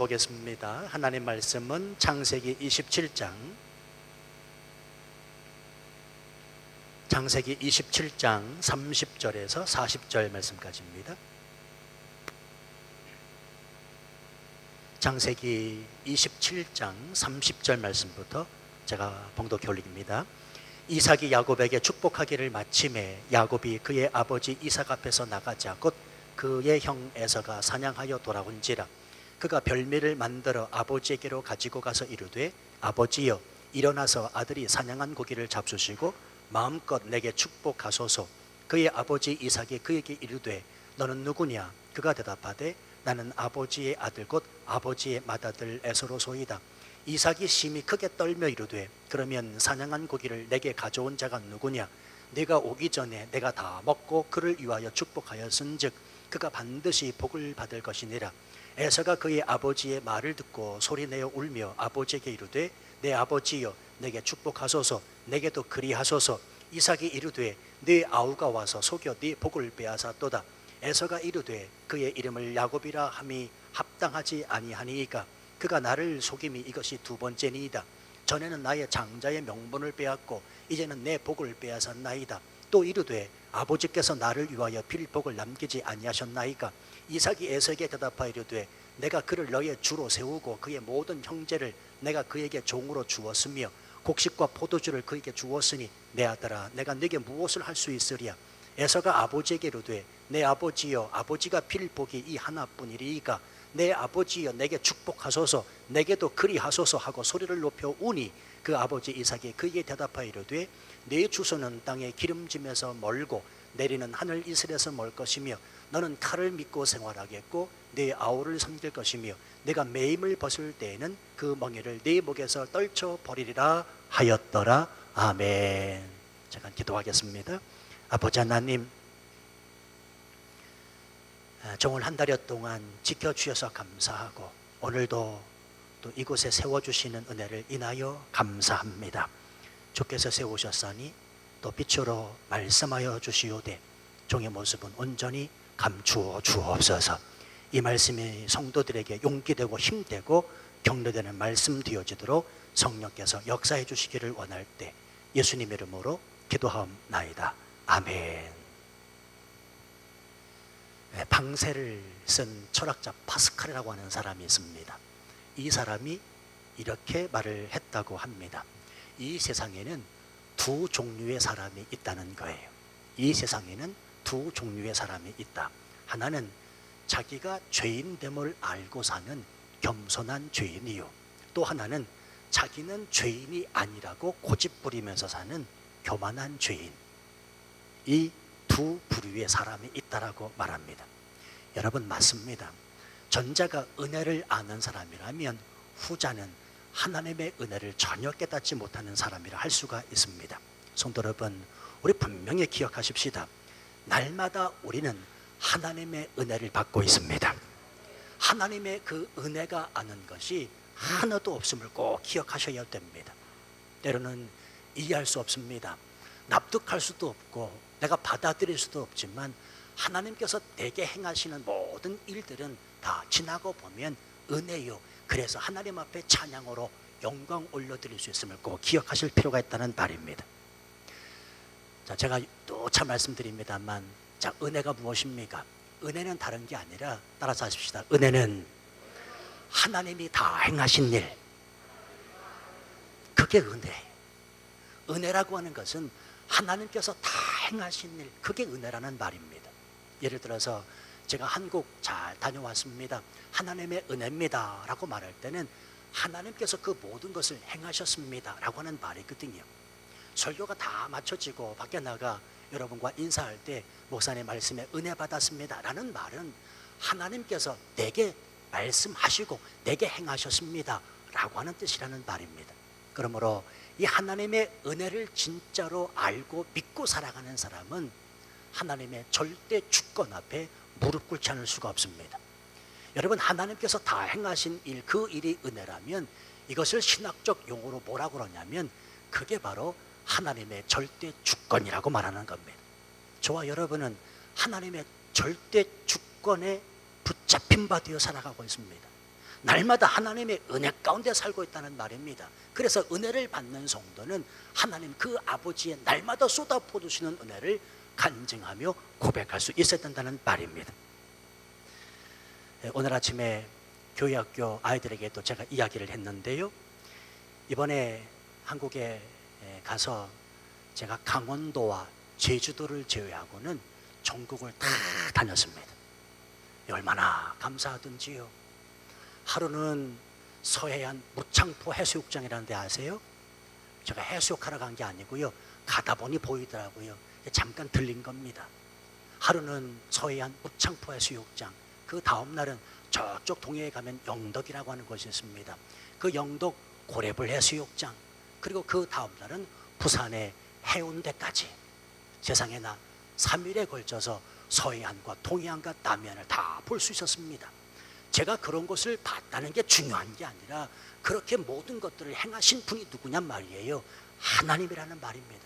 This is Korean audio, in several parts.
보겠습니다. 하나님 말씀은 창세기 27장 30절에서 40절 말씀까지입니다. 창세기 27장 30절 말씀부터 제가 봉독해 올립니다. 이삭이 야곱에게 축복하기를 마침에 야곱이 그의 아버지 이삭 앞에서 나가자 곧 그의 형 에서가 사냥하여 돌아온지라. 그가 별미를 만들어 아버지에게로 가지고 가서 이르되 아버지여 일어나서 아들이 사냥한 고기를 잡수시고 마음껏 내게 축복하소서. 그의 아버지 이삭이 그에게 이르되 너는 누구냐? 그가 대답하되 나는 아버지의 아들 곧 아버지의 맏아들 에서로소이다. 이삭이 심히 크게 떨며 이르되 그러면 사냥한 고기를 내게 가져온 자가 누구냐? 네가 오기 전에 내가 다 먹고 그를 위하여 축복하였은즉 그가 반드시 복을 받을 것이니라. 에서가 그의 아버지의 말을 듣고 소리내어 울며 아버지에게 이르되 내 아버지여 내게 축복하소서. 내게도 그리하소서. 이삭이 이르되 네 아우가 와서 속여 네 복을 빼앗았도다. 에서가 이르되 그의 이름을 야곱이라 함이 합당하지 아니하니이까 그가 나를 속임이 이것이 두 번째니이다. 전에는 나의 장자의 명분을 빼앗고 이제는 내 복을 빼앗았나이다. 또 이르되 아버지께서 나를 위하여 빌 복을 남기지 아니하셨나이까. 이삭이 에서에게 대답하여 이르되 내가 그를 너의 주로 세우고 그의 모든 형제를 내가 그에게 종으로 주었으며 곡식과 포도주를 그에게 주었으니 내 아들아 내가 네게 무엇을 할 수 있으랴. 에서가 아버지에게 이르되 내 아버지여 아버지가 빌 복이 이 하나뿐이리이까 내 아버지여 내게 축복하소서. 내게도 그리하소서 하고 소리를 높여 우니 그 아버지 이삭이 그에게 대답하여 이르되 네 주소는 땅의 기름짐에서 멀고 내리는 하늘 이슬에서 멀 것이며 너는 칼을 믿고 생활하겠고 네 아우를 섬길 것이며 내가 매임을 벗을 때에는 그 멍에를 네 목에서 떨쳐 버리리라 하였더라. 아멘. 잠깐 기도하겠습니다. 아버지 하나님, 종을 한 달여 동안 지켜주셔서 감사하고 오늘도 또 이곳에 세워주시는 은혜를 인하여 감사합니다. 주께서 세우셨으니 또 빛으로 말씀하여 주시오되 종의 모습은 온전히 감추어 주옵소서. 이 말씀이 성도들에게 용기되고 힘되고 격려되는 말씀 되어지도록 성령께서 역사해 주시기를 원할 때 예수님 이름으로 기도하옵나이다. 아멘. 방세를 쓴 철학자 파스칼이라고 하는 사람이 있습니다. 이 사람이 이렇게 말을 했다고 합니다. 이 세상에는 두 종류의 사람이 있다는 거예요. 이 세상에는 두 종류의 사람이 있다. 하나는 자기가 죄인됨을 알고 사는 겸손한 죄인이요, 또 하나는 자기는 죄인이 아니라고 고집부리면서 사는 교만한 죄인. 이 두 부류의 사람이 있다라고 말합니다. 여러분, 맞습니다. 전자가 은혜를 아는 사람이라면 후자는 하나님의 은혜를 전혀 깨닫지 못하는 사람이라 할 수가 있습니다. 성도 여러분, 우리 분명히 기억하십시다. 날마다 우리는 하나님의 은혜를 받고 있습니다. 하나님의 그 은혜가 아는 것이 하나도 없음을 꼭 기억하셔야 됩니다. 때로는 이해할 수 없습니다. 납득할 수도 없고 내가 받아들일 수도 없지만 하나님께서 내게 행하시는 모든 일들은 다 지나고 보면 은혜요. 그래서 하나님 앞에 찬양으로 영광 올려드릴 수 있음을 꼭 기억하실 필요가 있다는 말입니다. 자, 제가 또 참 말씀드립니다만, 자, 은혜가 무엇입니까? 은혜는 다른 게 아니라 따라서 하십시다. 은혜는 하나님이 다 행하신 일, 그게 은혜예요. 은혜라고 하는 것은 하나님께서 다 행하신 일, 그게 은혜라는 말입니다. 예를 들어서 제가 한국 잘 다녀왔습니다, 하나님의 은혜입니다 라고 말할 때는 하나님께서 그 모든 것을 행하셨습니다 라고 하는 말이거든요. 설교가 다 마쳐지고 밖에 나가 여러분과 인사할 때 목사님 말씀에 은혜 받았습니다 라는 말은 하나님께서 내게 말씀하시고 내게 행하셨습니다 라고 하는 뜻이라는 말입니다. 그러므로 이 하나님의 은혜를 진짜로 알고 믿고 살아가는 사람은 하나님의 절대 주권 앞에 무릎 꿇지 않을 수가 없습니다. 여러분, 하나님께서 다 행하신 일, 그 일이 은혜라면 이것을 신학적 용어로 뭐라고 그러냐면 그게 바로 하나님의 절대 주권이라고 말하는 겁니다. 저와 여러분은 하나님의 절대 주권에 붙잡힌 바 되어 살아가고 있습니다. 날마다 하나님의 은혜 가운데 살고 있다는 말입니다. 그래서 은혜를 받는 성도는 하나님 그 아버지의 날마다 쏟아부어주시는 은혜를 간증하며 고백할 수 있어야 된다는 말입니다. 오늘 아침에 교회 학교 아이들에게도 제가 이야기를 했는데요, 이번에 한국에 가서 제가 강원도와 제주도를 제외하고는 전국을 다 다녔습니다. 얼마나 감사하든지요. 하루는 서해안 무창포 해수욕장이라는 데 아세요? 제가 해수욕하러 간 게 아니고요, 가다 보니 보이더라고요. 잠깐 들린 겁니다. 하루는 서해안 무창포 해수욕장, 그 다음 날은 저쪽 동해에 가면 영덕이라고 하는 곳이 있습니다. 그 영덕 고래불 해수욕장, 그리고 그 다음 날은 부산의 해운대까지, 세상에 나 3일에 걸쳐서 서해안과 동해안과 남해안을 다 볼 수 있었습니다. 제가 그런 것을 봤다는 게 중요한 게 아니라 그렇게 모든 것들을 행하신 분이 누구냔 말이에요. 하나님이라는 말입니다.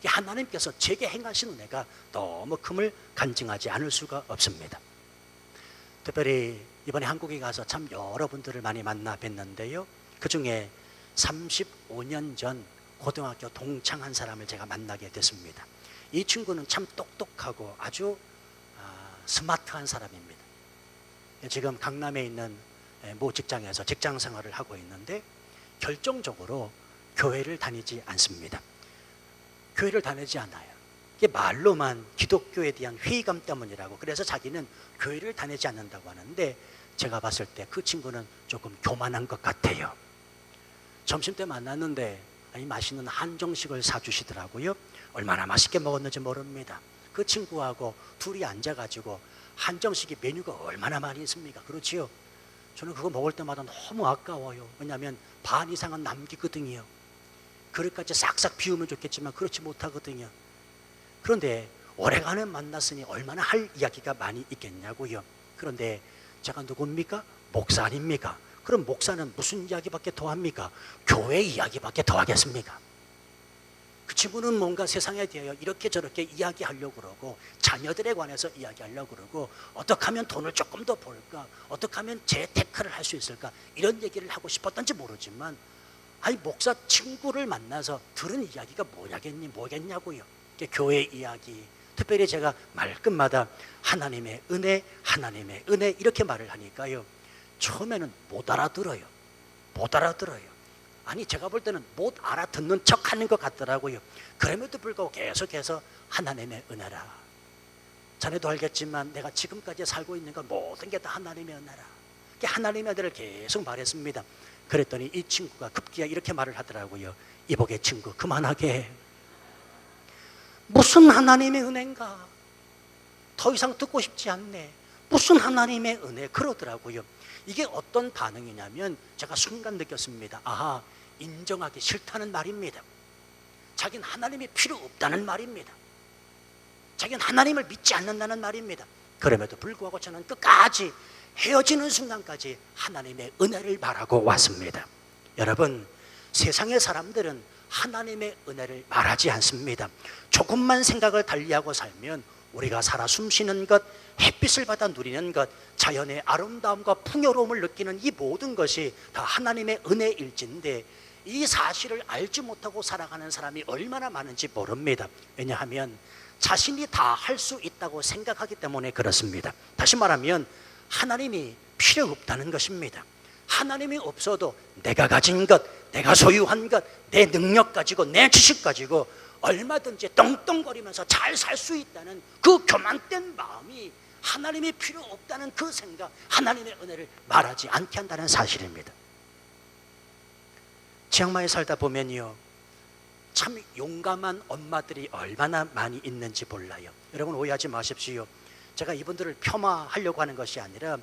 하나님께서 제게 행하신 은혜가 너무 큼을 간증하지 않을 수가 없습니다. 특별히 이번에 한국에 가서 참 여러분들을 많이 만나 뵀는데요, 그 중에 35년 전 고등학교 동창 한 사람을 제가 만나게 됐습니다. 이 친구는 참 똑똑하고 아주 스마트한 사람입니다. 지금 강남에 있는 모 직장에서 직장 생활을 하고 있는데 결정적으로 교회를 다니지 않습니다. 교회를 다니지 않아요. 이게 말로만 기독교에 대한 회의감 때문이라고, 그래서 자기는 교회를 다니지 않는다고 하는데, 제가 봤을 때 그 친구는 조금 교만한 것 같아요. 점심 때 만났는데 맛있는 한정식을 사주시더라고요. 얼마나 맛있게 먹었는지 모릅니다. 그 친구하고 둘이 앉아가지고 한정식이 메뉴가 얼마나 많이 있습니까? 그렇지요? 저는 그거 먹을 때마다 너무 아까워요. 왜냐하면 반 이상은 남기거든요. 그릇까지 싹싹 비우면 좋겠지만 그렇지 못하거든요. 그런데 오래간에 만났으니 얼마나 할 이야기가 많이 있겠냐고요. 그런데 제가 누굽니까? 목사 아닙니까? 그럼 목사는 무슨 이야기밖에 더 합니까? 교회 이야기밖에 더 하겠습니까? 그 친구는 뭔가 세상에 대하여 이렇게 저렇게 이야기하려고 그러고, 자녀들에 관해서 이야기하려고 그러고, 어떻게 하면 돈을 조금 더 벌까, 어떻게 하면 재테크를 할 수 있을까, 이런 얘기를 하고 싶었던지 모르지만, 아니 목사 친구를 만나서 들은 이야기가 뭐겠냐고요. 교회 이야기, 특별히 제가 말끝마다 하나님의 은혜, 하나님의 은혜 이렇게 말을 하니까요, 처음에는 못 알아들어요. 아니 제가 볼 때는 못 알아듣는 척 하는 것 같더라고요. 그럼에도 불구하고 계속해서 하나님의 은혜라, 자네도 알겠지만 내가 지금까지 살고 있는 건 모든 게 다 하나님의 은혜라, 하나님의 은혜를 계속 말했습니다. 그랬더니 이 친구가 급기야 이렇게 말을 하더라고요. 이복의 친구, 그만하게 해. 무슨 하나님의 은혜인가, 더 이상 듣고 싶지 않네. 무슨 하나님의 은혜, 그러더라고요. 이게 어떤 반응이냐면 제가 순간 느꼈습니다. 아하, 인정하기 싫다는 말입니다. 자기는 하나님이 필요 없다는 말입니다. 자기는 하나님을 믿지 않는다는 말입니다. 그럼에도 불구하고 저는 끝까지 헤어지는 순간까지 하나님의 은혜를 말하고 왔습니다. 여러분, 세상의 사람들은 하나님의 은혜를 말하지 않습니다. 조금만 생각을 달리하고 살면 우리가 살아 숨쉬는 것, 햇빛을 받아 누리는 것, 자연의 아름다움과 풍요로움을 느끼는 이 모든 것이 다 하나님의 은혜일진데, 이 사실을 알지 못하고 살아가는 사람이 얼마나 많은지 모릅니다. 왜냐하면 자신이 다 할 수 있다고 생각하기 때문에 그렇습니다. 다시 말하면 하나님이 필요 없다는 것입니다. 하나님이 없어도 내가 가진 것, 내가 소유한 것, 내 능력 가지고, 내 지식 가지고 얼마든지 떵떵거리면서 잘 살 수 있다는 그 교만된 마음이 하나님이 필요 없다는 그 생각, 하나님의 은혜를 말하지 않게 한다는 사실입니다. 치앙마이에 살다 보면요, 참 용감한 엄마들이 얼마나 많이 있는지 몰라요. 여러분 오해하지 마십시오. 제가 이분들을 폄하하려고 하는 것이 아니라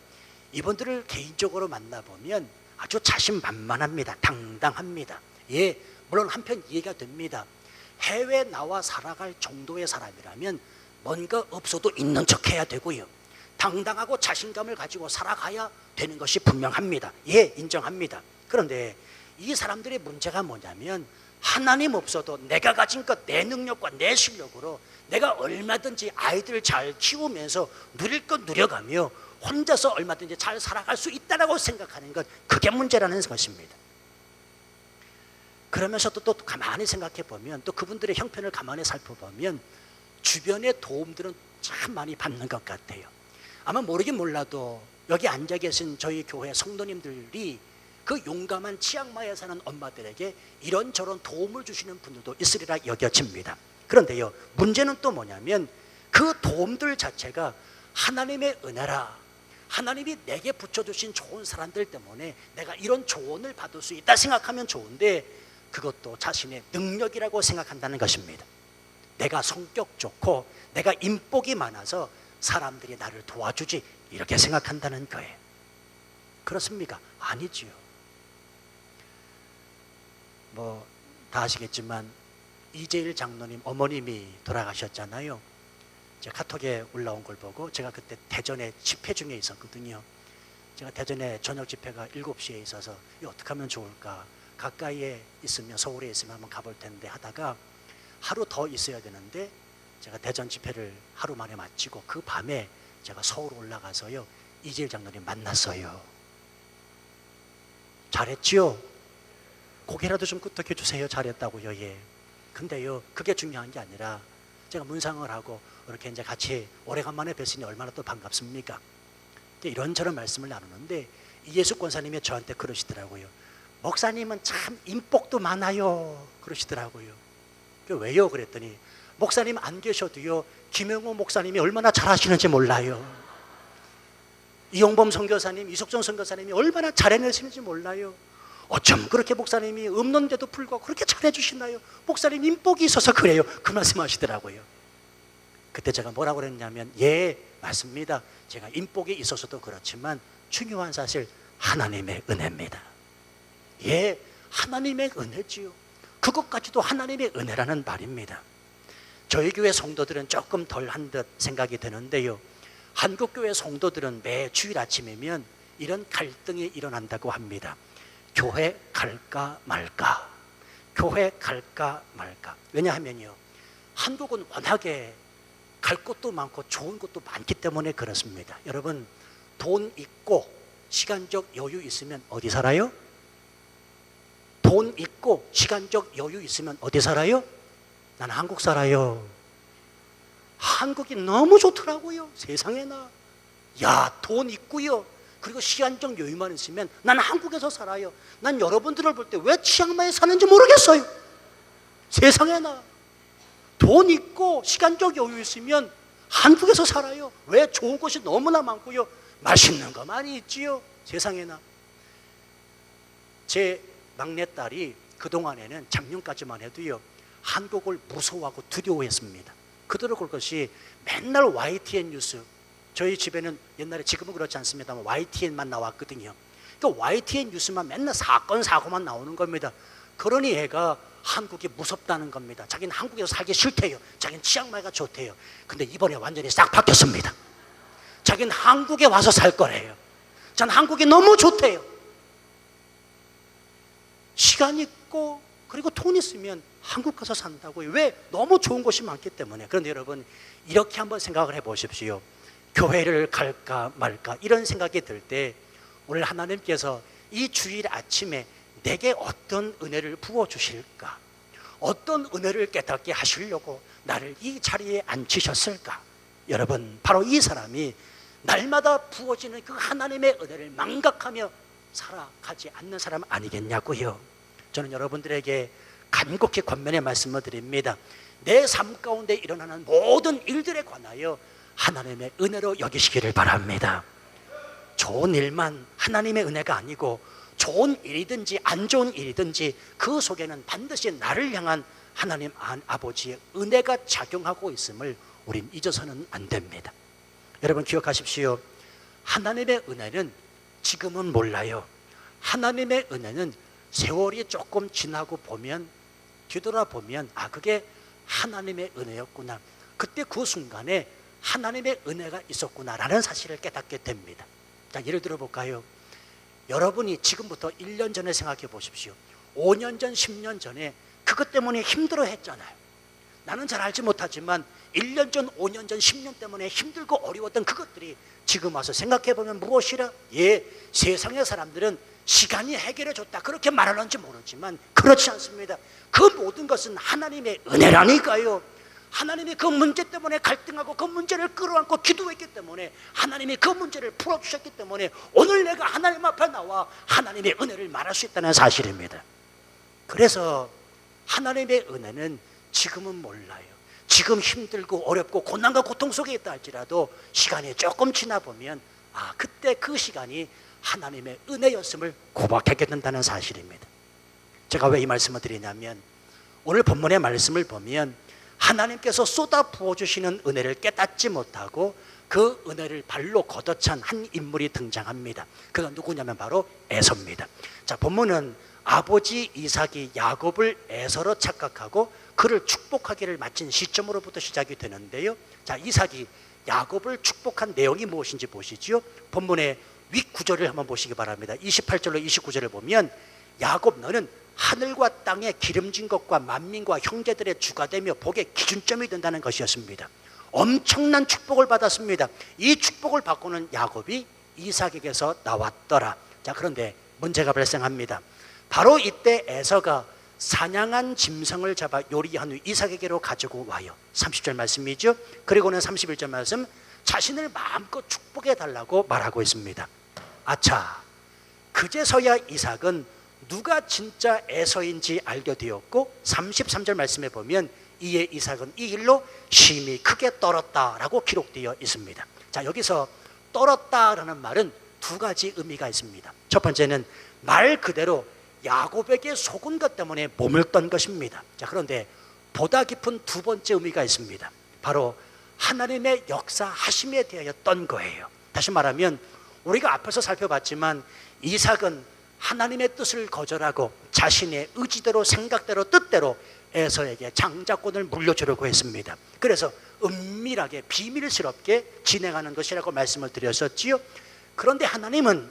이분들을 개인적으로 만나보면 아주 자신만만합니다. 당당합니다. 예, 물론 한편 이해가 됩니다. 해외 나와 살아갈 정도의 사람이라면 뭔가 없어도 있는 척 해야 되고요, 당당하고 자신감을 가지고 살아가야 되는 것이 분명합니다. 예, 인정합니다. 그런데 이 사람들의 문제가 뭐냐면 하나님 없어도 내가 가진 것, 내 능력과 내 실력으로 내가 얼마든지 아이들을 잘 키우면서 누릴 것 누려가며 혼자서 얼마든지 잘 살아갈 수 있다라고 생각하는 것, 그게 문제라는 것입니다. 그러면서도 또 가만히 생각해 보면, 또 그분들의 형편을 가만히 살펴보면 주변의 도움들은 참 많이 받는 것 같아요. 아마 모르긴 몰라도 여기 앉아 계신 저희 교회 성도님들이 그 용감한 치앙마이에 사는 엄마들에게 이런저런 도움을 주시는 분들도 있으리라 여겨집니다. 그런데요, 문제는 또 뭐냐면 그 도움들 자체가 하나님의 은혜라, 하나님이 내게 붙여주신 좋은 사람들 때문에 내가 이런 조언을 받을 수 있다 생각하면 좋은데, 그것도 자신의 능력이라고 생각한다는 것입니다. 내가 성격 좋고 내가 인복이 많아서 사람들이 나를 도와주지, 이렇게 생각한다는 거예요. 그렇습니까? 아니지요. 뭐 다 아시겠지만 이재일 장로님 어머님이 돌아가셨잖아요. 제가 카톡에 올라온 걸 보고, 제가 그때 대전에 집회 중에 있었거든요. 제가 대전에 저녁 집회가 7시에 있어서 이거 어떻게 하면 좋을까, 가까이에 있으면, 서울에 있으면 한번 가볼 텐데 하다가 하루 더 있어야 되는데, 제가 대전 집회를 하루 만에 마치고 그 밤에 제가 서울 올라가서요 이재일 장로님 만났어요. 잘했지요? 고개라도 좀 끄덕여 주세요. 잘했다고요. 예. 근데요, 그게 중요한 게 아니라 제가 문상을 하고 이렇게 이제 같이 오래간만에 뵀으니 얼마나 또 반갑습니까? 이런저런 말씀을 나누는데 이예수 권사님이 저한테 그러시더라고요. 목사님은 참 인복도 많아요. 그러시더라고요. 왜요? 그랬더니 목사님 안 계셔도요 김영호 목사님이 얼마나 잘하시는지 몰라요. 이용범 선교사님, 이석준 선교사님이 얼마나 잘해내시는지 몰라요. 어쩜 그렇게 목사님이 없는데도 불구하고 그렇게 잘해주시나요? 목사님 인복이 있어서 그래요. 그 말씀하시더라고요. 그때 제가 뭐라고 그랬냐면, 예, 맞습니다. 제가 인복이 있어서도 그렇지만 중요한 사실 하나님의 은혜입니다. 예, 하나님의 은혜지요. 그것까지도 하나님의 은혜라는 말입니다. 저희 교회 성도들은 조금 덜한 듯 생각이 드는데요, 한국교회 성도들은 매 주일 아침이면 이런 갈등이 일어난다고 합니다. 교회 갈까 말까, 교회 갈까 말까. 왜냐하면요, 한국은 워낙에 갈 곳도 많고 좋은 곳도 많기 때문에 그렇습니다. 여러분, 돈 있고 시간적 여유 있으면 어디 살아요? 돈 있고 시간적 여유 있으면 어디 살아요? 나는 한국 살아요. 한국이 너무 좋더라고요. 세상에나. 야, 돈 있고요, 그리고 시간적 여유만 있으면 난 한국에서 살아요. 난 여러분들을 볼 때 왜 치앙마이에 사는지 모르겠어요. 세상에나. 돈 있고 시간적 여유 있으면 한국에서 살아요. 왜? 좋은 곳이 너무나 많고요, 맛있는 거 많이 있지요. 세상에나. 제 막내딸이 그동안에는 작년까지만 해도요 한국을 무서워하고 두려워했습니다. 그들을 볼 것이 맨날 YTN 뉴스, 저희 집에는 옛날에, 지금은 그렇지 않습니다만 YTN만 나왔거든요. 그러니까 YTN 뉴스만 맨날 사건 사고만 나오는 겁니다. 그러니 애가 한국이 무섭다는 겁니다. 자기는 한국에서 살기 싫대요. 자기는 치앙마이가 좋대요. 근데 이번에 완전히 싹 바뀌었습니다. 자기는 한국에 와서 살 거래요. 전 한국이 너무 좋대요. 시간 있고 그리고 돈 있으면 한국 가서 산다고요. 왜? 너무 좋은 곳이 많기 때문에. 그런데 여러분, 이렇게 한번 생각을 해보십시오. 교회를 갈까 말까 이런 생각이 들 때 오늘 하나님께서 이 주일 아침에 내게 어떤 은혜를 부어주실까, 어떤 은혜를 깨닫게 하시려고 나를 이 자리에 앉히셨을까. 여러분, 바로 이 사람이 날마다 부어지는 그 하나님의 은혜를 망각하며 살아가지 않는 사람 아니겠냐고요. 저는 여러분들에게 간곡히 권면의 말씀을 드립니다. 내 삶 가운데 일어나는 모든 일들에 관하여 하나님의 은혜로 여기시기를 바랍니다. 좋은 일만 하나님의 은혜가 아니고 좋은 일이든지 안 좋은 일이든지 그 속에는 반드시 나를 향한 하나님 아버지의 은혜가 작용하고 있음을 우린 잊어서는 안 됩니다. 여러분 기억하십시오. 하나님의 은혜는 지금은 몰라요. 하나님의 은혜는 세월이 조금 지나고 보면, 뒤돌아보면, 아, 그게 하나님의 은혜였구나, 그때 그 순간에 하나님의 은혜가 있었구나라는 사실을 깨닫게 됩니다. 자, 예를 들어 볼까요? 여러분이 지금부터 1년 전에 생각해 보십시오. 5년 전, 10년 전에 그것 때문에 힘들어 했잖아요. 나는 잘 알지 못하지만 1년 전, 5년 전, 10년 때문에 힘들고 어려웠던 그것들이 지금 와서 생각해보면 무엇이라? 예, 세상의 사람들은 시간이 해결해 줬다 그렇게 말하는지 모르지만 그렇지 않습니다. 그 모든 것은 하나님의 은혜라니까요. 하나님이 그 문제 때문에 갈등하고 그 문제를 끌어안고 기도했기 때문에 하나님이 그 문제를 풀어주셨기 때문에 오늘 내가 하나님 앞에 나와 하나님의 은혜를 말할 수 있다는 사실입니다. 그래서 하나님의 은혜는 지금은 몰라요. 지금 힘들고 어렵고 고난과 고통 속에 있다 할지라도 시간이 조금 지나 보면 그때 그 시간이 하나님의 은혜였음을 고백하게 된다는 사실입니다. 제가 왜 이 말씀을 드리냐면 오늘 본문의 말씀을 보면 하나님께서 쏟아 부어주시는 은혜를 깨닫지 못하고 그 은혜를 발로 걷어찬 한 인물이 등장합니다. 그가 누구냐면 바로 에서입니다. 자, 본문은 아버지 이삭이 야곱을 에서로 착각하고 그를 축복하기를 마친 시점으로부터 시작이 되는데요. 자, 이삭이 야곱을 축복한 내용이 무엇인지 보시죠. 본문의 윗구절을 한번 보시기 바랍니다. 28절로 29절을 보면 야곱 너는 하늘과 땅의 기름진 것과 만민과 형제들의 주가 되며 복의 기준점이 된다는 것이었습니다. 엄청난 축복을 받았습니다. 이 축복을 받고는 야곱이 이삭에게서 나왔더라. 자, 그런데 문제가 발생합니다. 바로 이때 에서가 사냥한 짐승을 잡아 요리한 후 이삭에게로 가지고 와요. 30절 말씀이죠. 그리고는 31절 말씀 자신을 마음껏 축복해 달라고 말하고 있습니다. 아차, 그제서야 이삭은 누가 진짜 에서인지 알게 되었고 33절 말씀에 보면 이에 이삭은 이 일로 심히 크게 떨었다라고 기록되어 있습니다. 자, 여기서 떨었다라는 말은 두 가지 의미가 있습니다. 첫 번째는 말 그대로 야곱에게 속은 것 때문에 몸을 떤 것입니다. 자, 그런데 보다 깊은 두 번째 의미가 있습니다. 바로 하나님의 역사하심에 대하여 떤 거예요. 다시 말하면 우리가 앞에서 살펴봤지만 이삭은 하나님의 뜻을 거절하고 자신의 의지대로 생각대로 뜻대로 에서에게 장자권을 물려주려고 했습니다. 그래서 은밀하게 비밀스럽게 진행하는 것이라고 말씀을 드렸었지요. 그런데 하나님은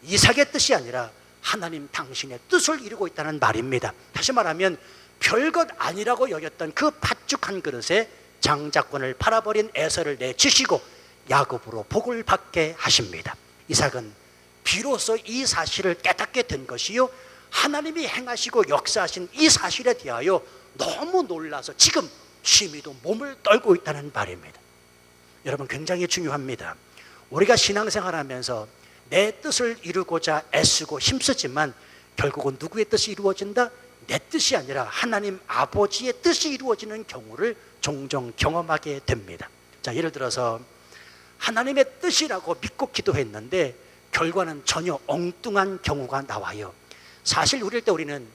이삭의 뜻이 아니라 하나님 당신의 뜻을 이루고 있다는 말입니다. 다시 말하면 별것 아니라고 여겼던 그 팥죽 한 그릇에 장자권을 팔아버린 에서를 내치시고 야곱으로 복을 받게 하십니다. 이삭은 비로소 이 사실을 깨닫게 된 것이요, 하나님이 행하시고 역사하신 이 사실에 대하여 너무 놀라서 지금 심히도 몸을 떨고 있다는 말입니다. 여러분, 굉장히 중요합니다. 우리가 신앙생활하면서 내 뜻을 이루고자 애쓰고 힘쓰지만 결국은 누구의 뜻이 이루어진다? 내 뜻이 아니라 하나님 아버지의 뜻이 이루어지는 경우를 종종 경험하게 됩니다. 자, 예를 들어서 하나님의 뜻이라고 믿고 기도했는데 결과는 전혀 엉뚱한 경우가 나와요. 사실 우릴 때 우리는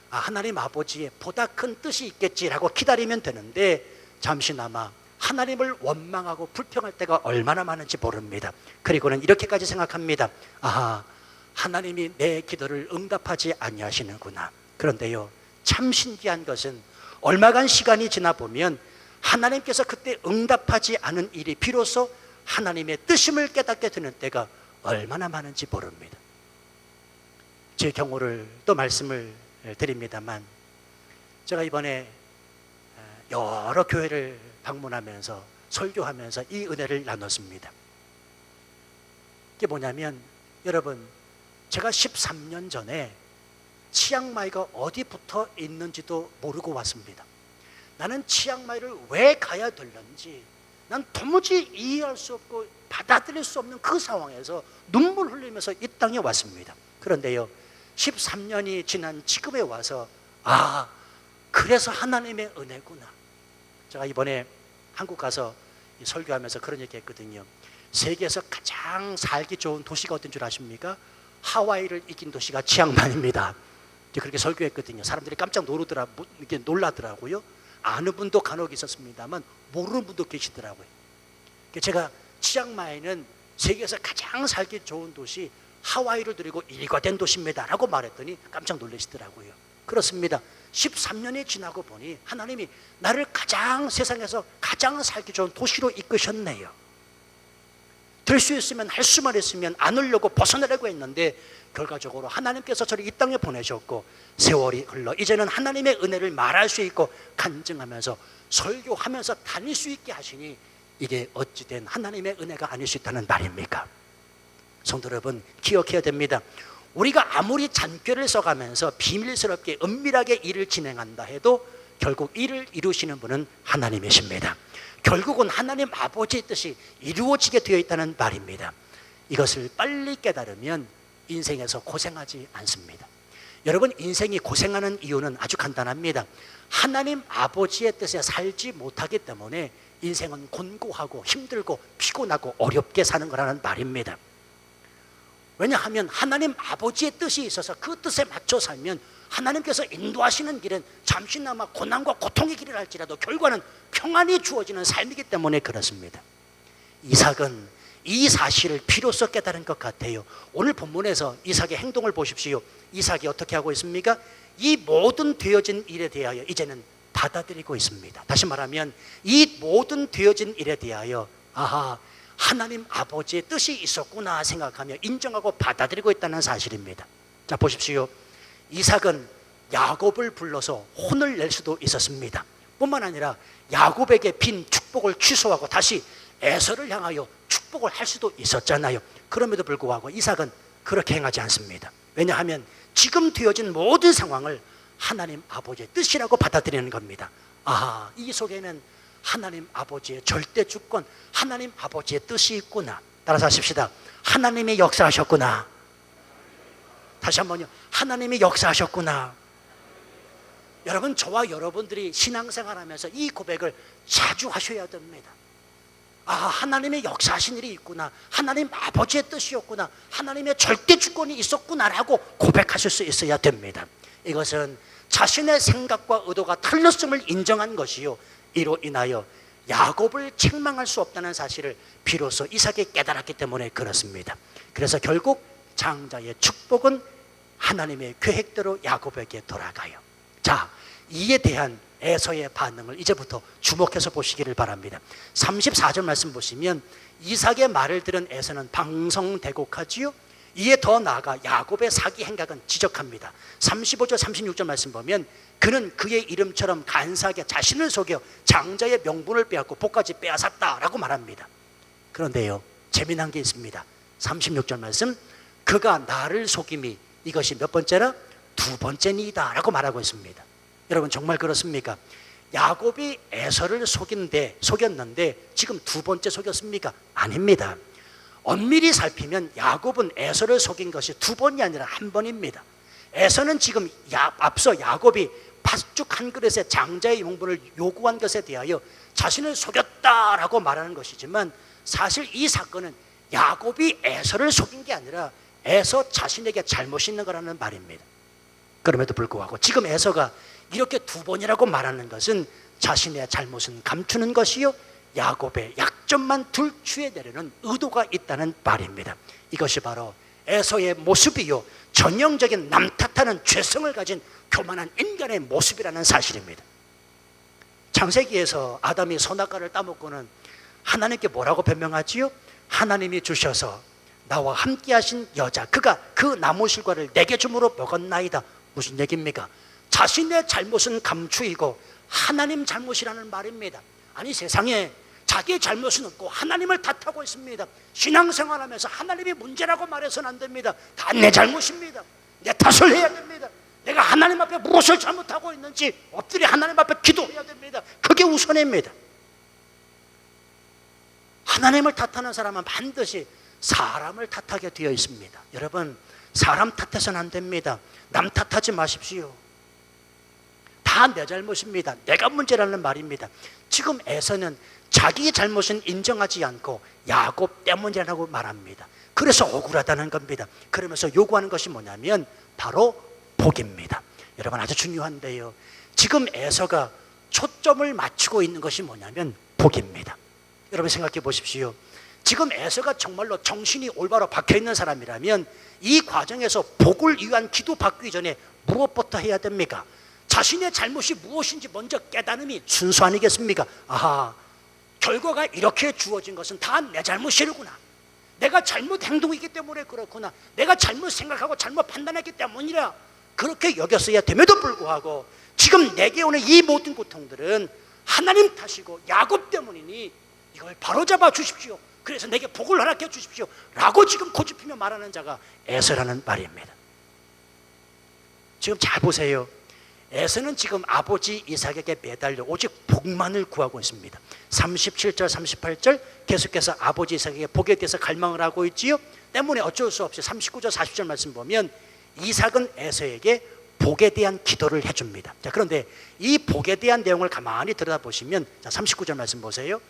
하나님 아버지의 보다 큰 뜻이 있겠지라고 기다리면 되는데 잠시나마 하나님을 원망하고 불평할 때가 얼마나 많은지 모릅니다. 그리고는 이렇게까지 생각합니다. 하나님이 내 기도를 응답하지 아니하시는구나. 그런데요, 참 신기한 것은 얼마간 시간이 지나 보면 하나님께서 그때 응답하지 않은 일이 비로소 하나님의 뜻임을 깨닫게 되는 때가 얼마나 많은지 모릅니다. 제 경우를 또 말씀을 드립니다만 제가 이번에 여러 교회를 방문하면서 설교하면서 이 은혜를 나눴습니다. 이게 뭐냐면 여러분, 제가 13년 전에 치앙마이가 어디 붙어 있는지도 모르고 왔습니다. 나는 치앙마이를 왜 가야 되는지 난 도무지 이해할 수 없고 받아들일 수 없는 그 상황에서 눈물 흘리면서 이 땅에 왔습니다. 그런데요, 13년이 지난 지금에 와서 그래서 하나님의 은혜구나. 제가 이번에 한국 가서 설교하면서 그런 얘기 했거든요. 세계에서 가장 살기 좋은 도시가 어딘 줄 아십니까? 하와이를 이긴 도시가 치앙마이입니다. 그렇게 설교했거든요. 사람들이 깜짝 놀라더라고요. 아는 분도 간혹 있었습니다만 모르는 분도 계시더라고요. 제가 치앙마이는 세계에서 가장 살기 좋은 도시 하와이를 드리고 일과된 도시입니다 라고 말했더니 깜짝 놀라시더라고요. 그렇습니다. 13년이 지나고 보니 하나님이 나를 세상에서 가장 살기 좋은 도시로 이끄셨네요. 될 수 있으면 할 수만 있으면 안으려고 벗어나려고 했는데 결과적으로 하나님께서 저를 이 땅에 보내셨고 세월이 흘러 이제는 하나님의 은혜를 말할 수 있고 간증하면서 설교하면서 다닐 수 있게 하시니 이게 어찌된 하나님의 은혜가 아닐 수 있다는 말입니까? 성도 여러분, 기억해야 됩니다. 우리가 아무리 잔꾀를 써가면서 비밀스럽게 은밀하게 일을 진행한다 해도 결국 일을 이루시는 분은 하나님이십니다. 결국은 하나님 아버지의 뜻이 이루어지게 되어 있다는 말입니다. 이것을 빨리 깨달으면 인생에서 고생하지 않습니다. 여러분, 인생이 고생하는 이유는 아주 간단합니다. 하나님 아버지의 뜻에 살지 못하기 때문에 인생은 곤고하고 힘들고 피곤하고 어렵게 사는 거라는 말입니다. 왜냐하면 하나님 아버지의 뜻이 있어서 그 뜻에 맞춰 살면 하나님께서 인도하시는 길은 잠시나마 고난과 고통의 길을 할지라도 결과는 평안이 주어지는 삶이기 때문에 그렇습니다. 이삭은 이 사실을 비로소 깨달은 것 같아요. 오늘 본문에서 이삭의 행동을 보십시오. 이삭이 어떻게 하고 있습니까? 이 모든 되어진 일에 대하여 이제는 받아들이고 있습니다. 다시 말하면 이 모든 되어진 일에 대하여 아하, 하나님 아버지의 뜻이 있었구나 생각하며 인정하고 받아들이고 있다는 사실입니다. 자, 보십시오. 이삭은 야곱을 불러서 혼을 낼 수도 있었습니다. 뿐만 아니라 야곱에게 빈 축복을 취소하고 다시 에서를 향하여 축복을 할 수도 있었잖아요. 그럼에도 불구하고 이삭은 그렇게 행하지 않습니다. 왜냐하면 지금 되어진 모든 상황을 하나님 아버지의 뜻이라고 받아들이는 겁니다. 아하, 이 속에는 하나님 아버지의 절대 주권, 하나님 아버지의 뜻이 있구나. 따라서 하십시다. 하나님이 역사하셨구나. 다시 한번요. 하나님이 역사하셨구나. 여러분, 저와 여러분들이 신앙생활하면서 이 고백을 자주 하셔야 됩니다. 아, 하나님의 역사하신 일이 있구나. 하나님 아버지의 뜻이었구나. 하나님의 절대 주권이 있었구나라고 고백하실 수 있어야 됩니다. 이것은 자신의 생각과 의도가 틀렸음을 인정한 것이요, 이로 인하여 야곱을 책망할 수 없다는 사실을 비로소 이삭이 깨달았기 때문에 그렇습니다. 그래서 결국 장자의 축복은 하나님의 계획대로 야곱에게 돌아가요. 자, 이에 대한 에서의 반응을 이제부터 주목해서 보시기를 바랍니다. 34절 말씀 보시면 이삭의 말을 들은 에서는 방성대곡하지요. 이에 더 나아가 야곱의 사기 행각은 지적합니다. 35절 36절 말씀 보면 그는 그의 이름처럼 간사하게 자신을 속여 장자의 명분을 빼앗고 복까지 빼앗았다라고 말합니다. 그런데요, 재미난 게 있습니다. 36절 말씀, 그가 나를 속임이 이것이 몇 번째라? 두 번째니이다 라고 말하고 있습니다. 여러분, 정말 그렇습니까? 야곱이 에서를 속였는데 지금 두 번째 속였습니까? 아닙니다. 엄밀히 살피면 야곱은 에서를 속인 것이 두 번이 아니라 한 번입니다. 에서는 지금 앞서 야곱이 팥죽 한 그릇에 장자의 용분을 요구한 것에 대하여 자신을 속였다라고 말하는 것이지만 사실 이 사건은 야곱이 에서를 속인 게 아니라 에서 자신에게 잘못이 있는 거라는 말입니다. 그럼에도 불구하고 지금 에서가 이렇게 두 번이라고 말하는 것은 자신의 잘못은 감추는 것이요, 야곱의 약점만 들추어내려는 의도가 있다는 말입니다. 이것이 바로 에서의 모습이요, 전형적인 남 탓하는 죄성을 가진 교만한 인간의 모습이라는 사실입니다. 창세기에서 아담이 선악과를 따먹고는 하나님께 뭐라고 변명하지요? 하나님이 주셔서 나와 함께 하신 여자, 그가 그 나무실과를 내게 줌으로 먹었나이다. 무슨 얘기입니까? 자신의 잘못은 감추이고 하나님 잘못이라는 말입니다. 아니, 세상에 자기의 잘못은 없고 하나님을 탓하고 있습니다. 신앙생활하면서 하나님이 문제라고 말해서는 안 됩니다. 다 내 잘못입니다. 내 탓을 해야 됩니다. 내가 하나님 앞에 무엇을 잘못하고 있는지 엎드려 하나님 앞에 기도해야 됩니다. 그게 우선입니다. 하나님을 탓하는 사람은 반드시 사람을 탓하게 되어 있습니다. 여러분, 사람 탓해서는 안 됩니다. 남 탓하지 마십시오. 다 내 잘못입니다. 내가 문제라는 말입니다. 지금 에서는 자기의 잘못은 인정하지 않고 야곱 때문이라고 말합니다. 그래서 억울하다는 겁니다. 그러면서 요구하는 것이 뭐냐면 바로 복입니다. 여러분, 아주 중요한데요, 지금 에서가 초점을 맞추고 있는 것이 뭐냐면 복입니다. 여러분, 생각해 보십시오. 지금 에서가 정말로 정신이 올바로 박혀있는 사람이라면 이 과정에서 복을 위한 기도 받기 전에 무엇부터 해야 됩니까? 자신의 잘못이 무엇인지 먼저 깨달음이 순서 아니겠습니까? 아하, 결과가 이렇게 주어진 것은 다 내 잘못이로구나. 내가 잘못 행동했기 때문에 그렇구나, 내가 잘못 생각하고 잘못 판단했기 때문이라 그렇게 여겼어야 됨에도 불구하고 지금 내게 오는 이 모든 고통들은 하나님 탓이고 야곱 때문이니 이걸 바로잡아 주십시오, 그래서 내게 복을 허락해 주십시오 라고 지금 고집피며 말하는 자가 에서라는 말입니다. 지금 잘 보세요. 에서는 지금 아버지 이삭에게 매달려 오직 복만을 구하고 있습니다. 37절 38절 계속해서 아버지 이삭에게 복에 대해서 갈망을 하고 있지요. 때문에 어쩔 수 없이 39절 40절 말씀 보면 이삭은 에서에게 복에 대한 기도를 해줍니다. 자, 그런데 이 복에 대한 내용을 가만히 들여다보시면, 자, 39절 말씀 보세요.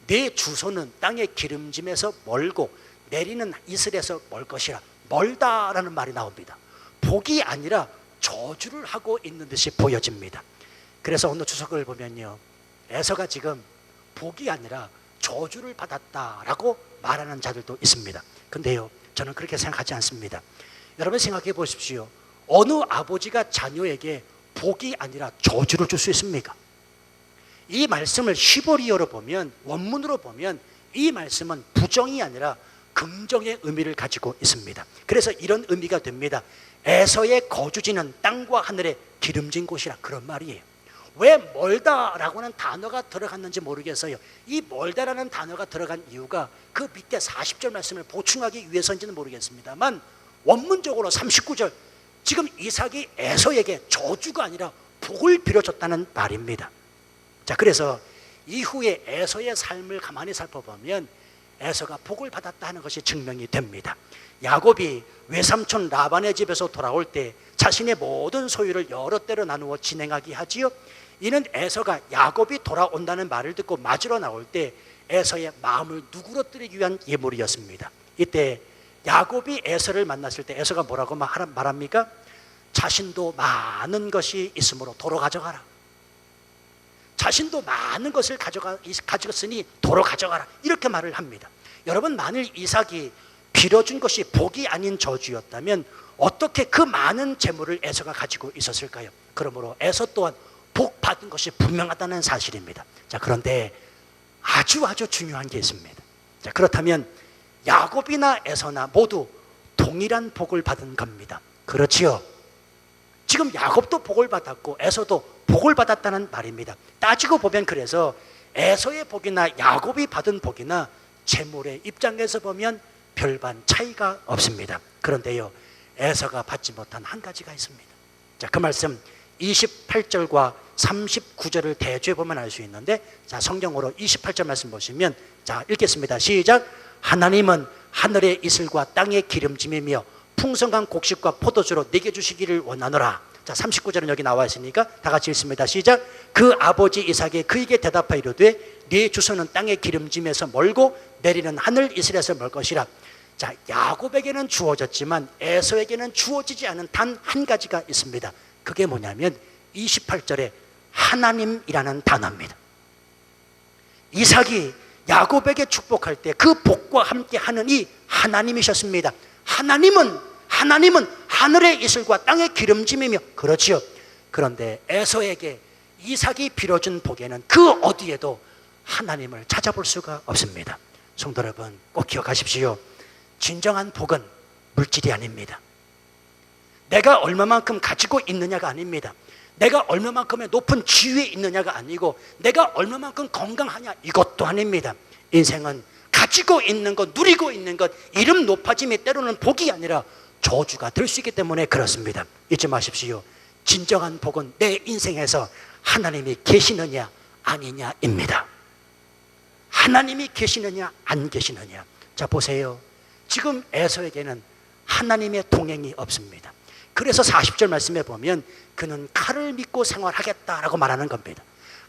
내 주소는 땅의 기름짐에서 멀고 내리는 이슬에서 멀 것이라. 멀다라는 말이 나옵니다. 복이 아니라 저주를 하고 있는 듯이 보여집니다. 그래서 오늘 주석을 보면요, 에서가 지금 복이 아니라 저주를 받았다라고 말하는 자들도 있습니다. 근데요, 저는 그렇게 생각하지 않습니다. 여러분 생각해 보십시오. 어느 아버지가 자녀에게 복이 아니라 저주를 줄 수 있습니까? 이 말씀을 히브리어로 보면, 원문으로 보면 이 말씀은 부정이 아니라 긍정의 의미를 가지고 있습니다. 그래서 이런 의미가 됩니다. 에서의 거주지는 땅과 하늘의 기름진 곳이라, 그런 말이에요. 왜 멀다라고는 단어가 들어갔는지 모르겠어요. 이 멀다라는 단어가 들어간 이유가 그 밑에 40절 말씀을 보충하기 위해서인지는 모르겠습니다만, 원문적으로 39절 지금 이삭이 에서에게 저주가 아니라 복을 빌어줬다는 말입니다. 자, 그래서 이후에 에서의 삶을 가만히 살펴보면 에서가 복을 받았다 하는 것이 증명이 됩니다. 야곱이 외삼촌 라반의 집에서 돌아올 때 자신의 모든 소유를 여러 때로 나누어 진행하게 하지요. 이는 에서가 야곱이 돌아온다는 말을 듣고 맞으러 나올 때 에서의 마음을 누그러뜨리기 위한 예물이었습니다. 이때 야곱이 에서를 만났을 때 에서가 뭐라고 말합니까? 자신도 많은 것이 있으므로 도로 가져가라. 자신도 많은 것을 가져갔으니 도로 가져가라, 이렇게 말을 합니다. 여러분, 만일 이삭이 빌어준 것이 복이 아닌 저주였다면 어떻게 그 많은 재물을 에서가 가지고 있었을까요? 그러므로 에서 또한 복 받은 것이 분명하다는 사실입니다. 자, 그런데 아주 중요한 게 있습니다. 자, 그렇다면 야곱이나 에서나 모두 동일한 복을 받은 겁니다. 그렇지요? 지금 야곱도 복을 받았고 에서도 복을 받았다는 말입니다. 따지고 보면 그래서 에서의 복이나 야곱이 받은 복이나 재물의 입장에서 보면 별반 차이가 없습니다. 그런데요, 에서가 받지 못한 한 가지가 있습니다. 자, 그 말씀 28절과 39절을 대조해 보면 알 수 있는데, 자, 성경으로 28절 말씀 보시면, 자, 읽겠습니다. 시작. 하나님은 하늘의 이슬과 땅의 기름짐이며 풍성한 곡식과 포도주로 내게 주시기를 원하노라. 자, 39절은 여기 나와 있으니까 다 같이 읽습니다. 시작. 그 아버지 이삭이 그에게 대답하여 이르되 네 주소는 땅의 기름짐에서 멀고 내리는 하늘 이슬에서 멀 것이라. 자, 야곱에게는 주어졌지만 에서에게는 주어지지 않은 단 한 가지가 있습니다. 그게 뭐냐면 28절에 하나님이라는 단어입니다. 이삭이 야곱에게 축복할 때 그 복과 함께 하는 이 하나님이셨습니다. 하나님은 하늘의 이슬과 땅의 기름짐이며, 그렇지요. 그런데 에서에게 이삭이 빌어준 복에는 그 어디에도 하나님을 찾아볼 수가 없습니다. 성도 여러분, 꼭 기억하십시오. 진정한 복은 물질이 아닙니다. 내가 얼마만큼 가지고 있느냐가 아닙니다. 내가 얼마만큼의 높은 지위에 있느냐가 아니고 내가 얼마만큼 건강하냐, 이것도 아닙니다. 인생은 가지고 있는 것, 누리고 있는 것, 이름 높아짐이 때로는 복이 아니라 저주가 될 수 있기 때문에 그렇습니다. 잊지 마십시오. 진정한 복은 내 인생에서 하나님이 계시느냐 아니냐입니다. 하나님이 계시느냐 안 계시느냐. 자, 보세요. 지금 에서에게는 하나님의 동행이 없습니다. 그래서 40절 말씀에 보면 그는 칼을 믿고 생활하겠다라고 말하는 겁니다.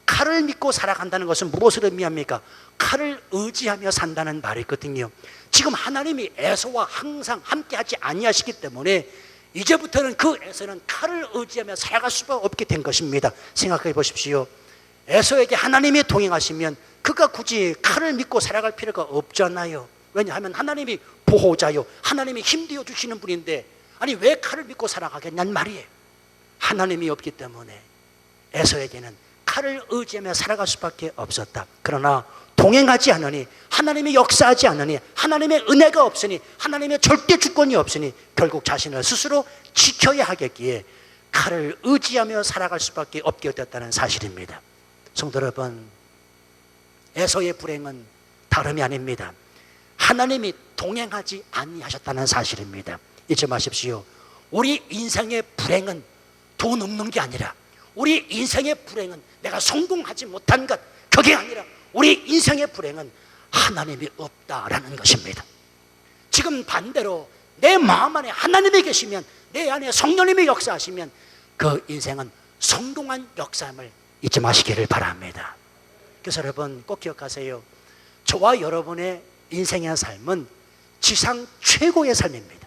칼을 믿고 살아간다는 것은 무엇을 의미합니까? 칼을 의지하며 산다는 말이거든요. 지금 하나님이 에서와 항상 함께하지 아니하시기 때문에 이제부터는 그 에서는 칼을 의지하며 살아갈 수가 없게 된 것입니다. 생각해 보십시오. 에서에게 하나님이 동행하시면 그가 굳이 칼을 믿고 살아갈 필요가 없잖아요. 왜냐하면 하나님이 보호자요, 하나님이 힘되어 주시는 분인데, 아니 왜 칼을 믿고 살아가겠냐는 말이에요. 하나님이 없기 때문에 에서에게는 칼을 의지하며 살아갈 수밖에 없었다. 그러나 동행하지 않으니, 하나님이 역사하지 않으니, 하나님의 은혜가 없으니, 하나님의 절대 주권이 없으니 결국 자신을 스스로 지켜야 하겠기에 칼을 의지하며 살아갈 수밖에 없게 되었다는 사실입니다. 성도 여러분, 에서의 불행은 다름이 아닙니다. 하나님이 동행하지 아니하셨다는 사실입니다. 잊지 마십시오. 우리 인생의 불행은 돈 없는 게 아니라, 우리 인생의 불행은 내가 성공하지 못한 것, 그게 아니라 우리 인생의 불행은 하나님이 없다라는 것입니다. 지금 반대로 내 마음 안에 하나님이 계시면, 내 안에 성령님이 역사하시면 그 인생은 성공한 역사임을 잊지 마시기를 바랍니다. 그래서 여러분 꼭 기억하세요. 저와 여러분의 인생의 삶은 지상 최고의 삶입니다.